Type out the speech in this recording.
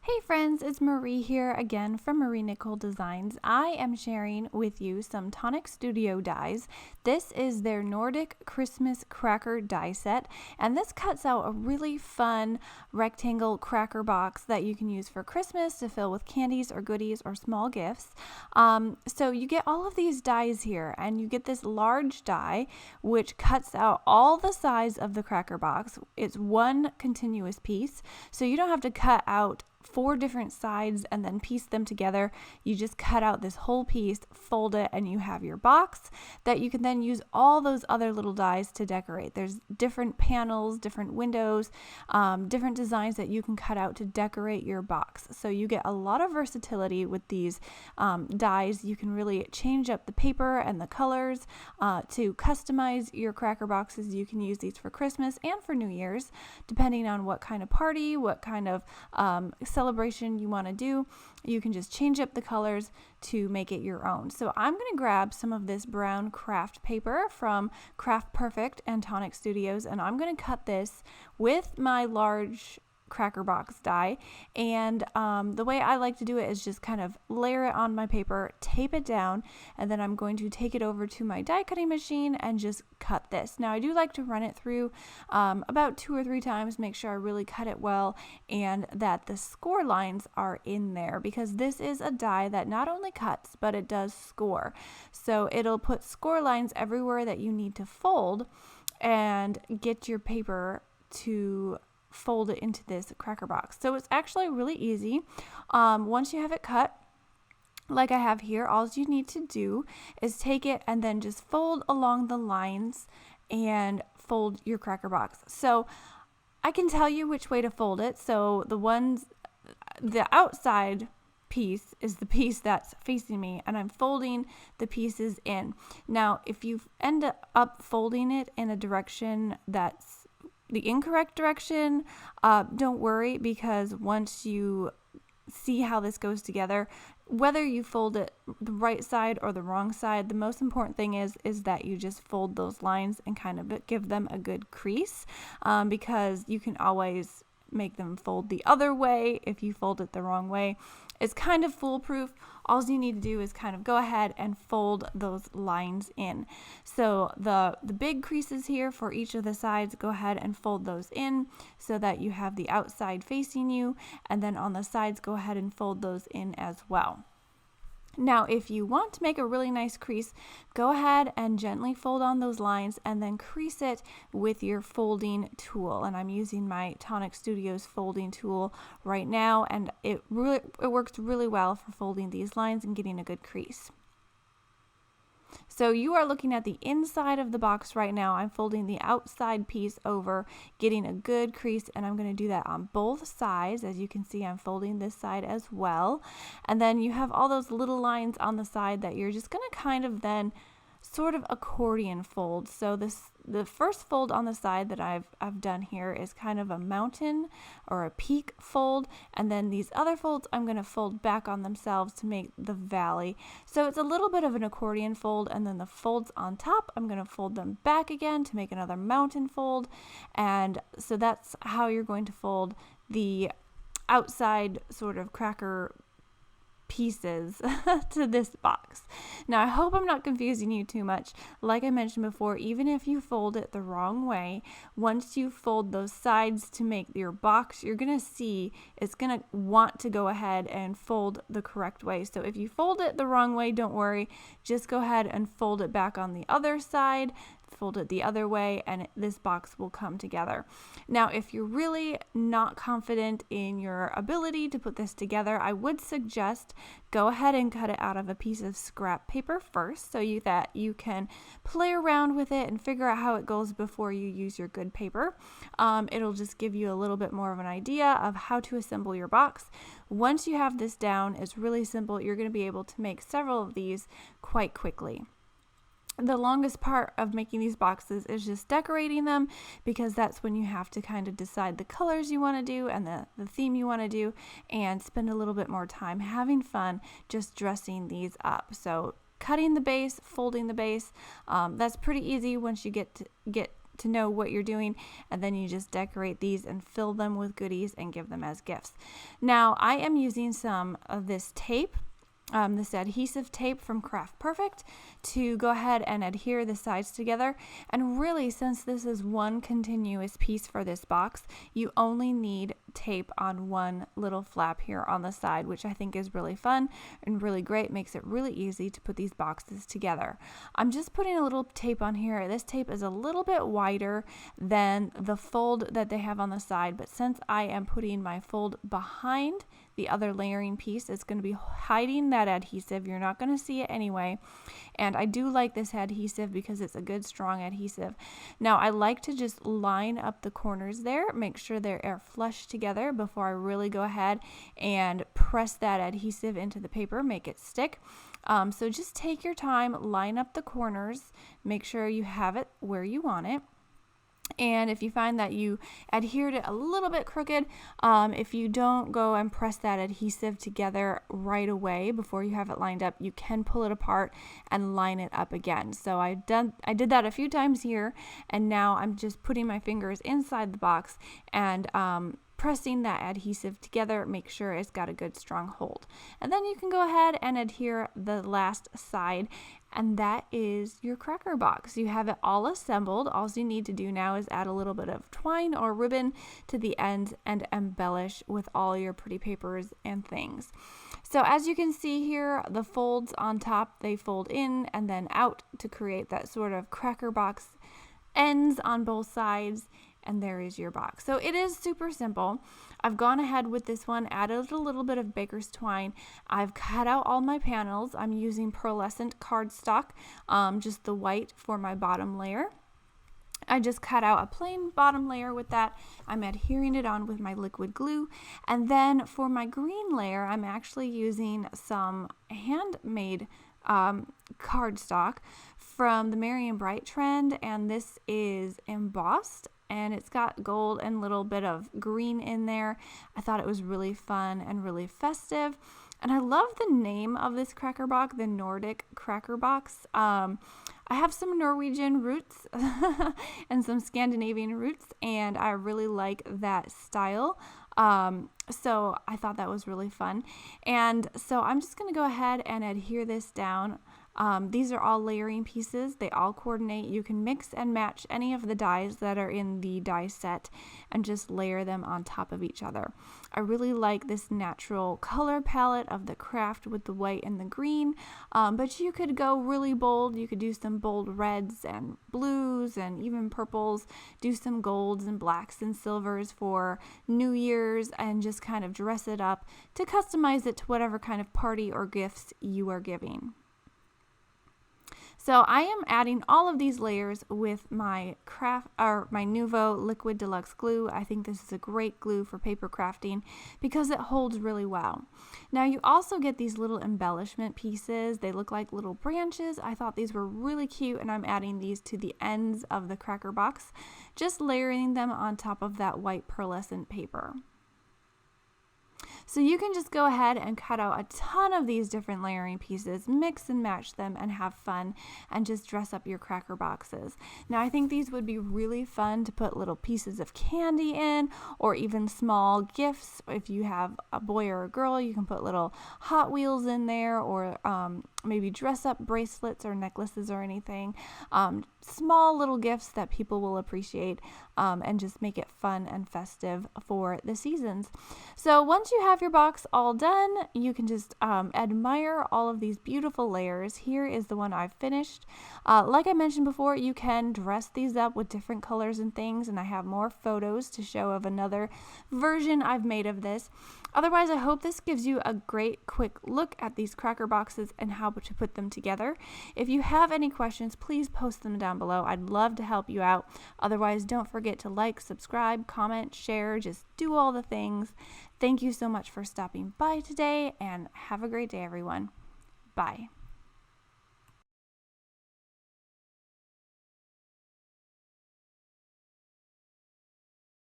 Hey friends, it's Marie here again from Nicole Designs. I am sharing with you some Tonic Studio dies. This is their Nordic Christmas Cracker die set, and this cuts out a really fun rectangle cracker box that you can use for Christmas to fill with candies or goodies or small gifts. So you get all of these dies here, and you get this large die which cuts out all the sides of the cracker box. It's one continuous piece, so you don't have to cut out 4 different sides and then piece them together. You just cut out this whole piece, fold it, and you have your box that you can then use all those other little dies to decorate. There's different panels, different windows, different designs that you can cut out to decorate your box. So you get a lot of versatility with these dies. You can really change up the paper and the colors to customize your cracker boxes. You can use these for Christmas and for New Year's, depending on what kind of party, what kind of celebration you want to do. You can just change up the colors to make it your own. So I'm going to grab some of this brown Kraft paper from Kraft Perfect and Tonic Studios, and I'm going to cut this with my large cracker box die. And the way I like to do it is just kind of layer it on my paper, tape it down, and then I'm going to take it over to my die cutting machine and just cut this. Now I do like to run it through about 2 or 3 times, make sure I really cut it well and that the score lines are in there, because this is a die that not only cuts but it does score. So it'll put score lines everywhere that you need to fold and get your paper to fold it into this cracker box. So it's actually really easy. Once you have it cut, like I have here, all you need to do is take it and then just fold along the lines and fold your cracker box. So I can tell you which way to fold it. So the outside piece is the piece that's facing me, and I'm folding the pieces in. Now, if you end up folding it in a direction that's the incorrect direction, don't worry, because once you see how this goes together, whether you fold it the right side or the wrong side, the most important thing is that you just fold those lines and kind of give them a good crease, because you can always make them fold the other way if you fold it the wrong way. It's kind of foolproof. All you need to do is kind of go ahead and fold those lines in. So the big creases here for each of the sides, go ahead and fold those in so that you have the outside facing you, and then on the sides, go ahead and fold those in as well. Now, if you want to make a really nice crease, go ahead and gently fold on those lines and then crease it with your folding tool. And I'm using my Tonic Studios folding tool right now, and it works really well for folding these lines and getting a good crease. So you are looking at the inside of the box right now. I'm folding the outside piece over, getting a good crease, and I'm going to do that on both sides. As you can see, I'm folding this side as well. And then you have all those little lines on the side that you're just going to kind of then sort of accordion fold. So the first fold on the side that I've done here is kind of a mountain or a peak fold, and then these other folds I'm going to fold back on themselves to make the valley. So it's a little bit of an accordion fold, and then the folds on top I'm going to fold them back again to make another mountain fold. And so that's how you're going to fold the outside sort of cracker pieces to this box. Now, I hope I'm not confusing you too much. Like I mentioned before, even if you fold it the wrong way, once you fold those sides to make your box, you're going to see it's going to want to go ahead and fold the correct way. So if you fold it the wrong way, don't worry. Just go ahead and fold it back on the other side, fold it the other way, and this box will come together. Now, if you're really not confident in your ability to put this together, I would suggest go ahead and cut it out of a piece of scrap paper first, so that you can play around with it and figure out how it goes before you use your good paper. It'll just give you a little bit more of an idea of how to assemble your box. Once you have this down, it's really simple. You're going to be able to make several of these quite quickly. The longest part of making these boxes is just decorating them, because that's when you have to kind of decide the colors you want to do and the theme you want to do, and spend a little bit more time having fun just dressing these up. So cutting the base, folding the base, that's pretty easy once you get to know what you're doing, and then you just decorate these and fill them with goodies and give them as gifts. Now I am using some of this tape, this adhesive tape from Kraft Perfect, to go ahead and adhere the sides together. And really, since this is one continuous piece for this box, you only need tape on one little flap here on the side, which I think is really fun and really great. Makes it really easy to put these boxes together. I'm just putting a little tape on here. This tape is a little bit wider than the fold that they have on the side, but since I am putting my fold behind the other layering piece, it's going to be hiding that adhesive. You're not going to see it anyway. And I do like this adhesive because it's a good strong adhesive. Now I like to just line up the corners there, make sure they're flush together before I really go ahead and press that adhesive into the paper, make it stick. So just take your time, line up the corners, make sure you have it where you want it. And if you find that you adhered it a little bit crooked, if you don't go and press that adhesive together right away before you have it lined up, you can pull it apart and line it up again. So I did that a few times here, and now I'm just putting my fingers inside the box and pressing that adhesive together, make sure it's got a good strong hold. And then you can go ahead and adhere the last side, and that is your cracker box. You have it all assembled. All you need to do now is add a little bit of twine or ribbon to the ends and embellish with all your pretty papers and things. So as you can see here, the folds on top, they fold in and then out to create that sort of cracker box ends on both sides. And there is your box. So it is super simple. I've gone ahead with this one, added a little bit of baker's twine. I've cut out all my panels. I'm using pearlescent cardstock, just the white for my bottom layer. I just cut out a plain bottom layer with that. I'm adhering it on with my liquid glue. And then for my green layer, I'm actually using some handmade cardstock from the Merry and Bright trend, and this is embossed. And it's got gold and a little bit of green in there. I thought it was really fun and really festive. And I love the name of this cracker box, the Nordic Cracker Box. I have some Norwegian roots and some Scandinavian roots, and I really like that style. So I thought that was really fun. And so I'm just going to go ahead and adhere this down. These are all layering pieces. They all coordinate. You can mix and match any of the dies that are in the die set and just layer them on top of each other. I really like this natural color palette of the Kraft with the white and the green, but you could go really bold. You could do some bold reds and blues and even purples, do some golds and blacks and silvers for New Year's, and just kind of dress it up to customize it to whatever kind of party or gifts you are giving. So I am adding all of these layers with my my Nuvo Liquid Deluxe glue. I think this is a great glue for paper crafting because it holds really well. Now you also get these little embellishment pieces. They look like little branches. I thought these were really cute, and I'm adding these to the ends of the cracker box, just layering them on top of that white pearlescent paper. So you can just go ahead and cut out a ton of these different layering pieces, mix and match them, and have fun and just dress up your cracker boxes. Now I think these would be really fun to put little pieces of candy in, or even small gifts. If you have a boy or a girl, you can put little Hot Wheels in there, or maybe dress up bracelets or necklaces or anything. Small little gifts that people will appreciate, and just make it fun and festive for the seasons. So once you have your box all done, you can just admire all of these beautiful layers. Here is the one I've finished. Like I mentioned before, you can dress these up with different colors and things, and I have more photos to show of another version I've made of this. Otherwise, I hope this gives you a great quick look at these cracker boxes and how to put them together. If you have any questions, please post them down below. I'd love to help you out. Otherwise, don't forget to like, subscribe, comment, share, just do all the things. Thank you so much for stopping by today, and have a great day, everyone. Bye.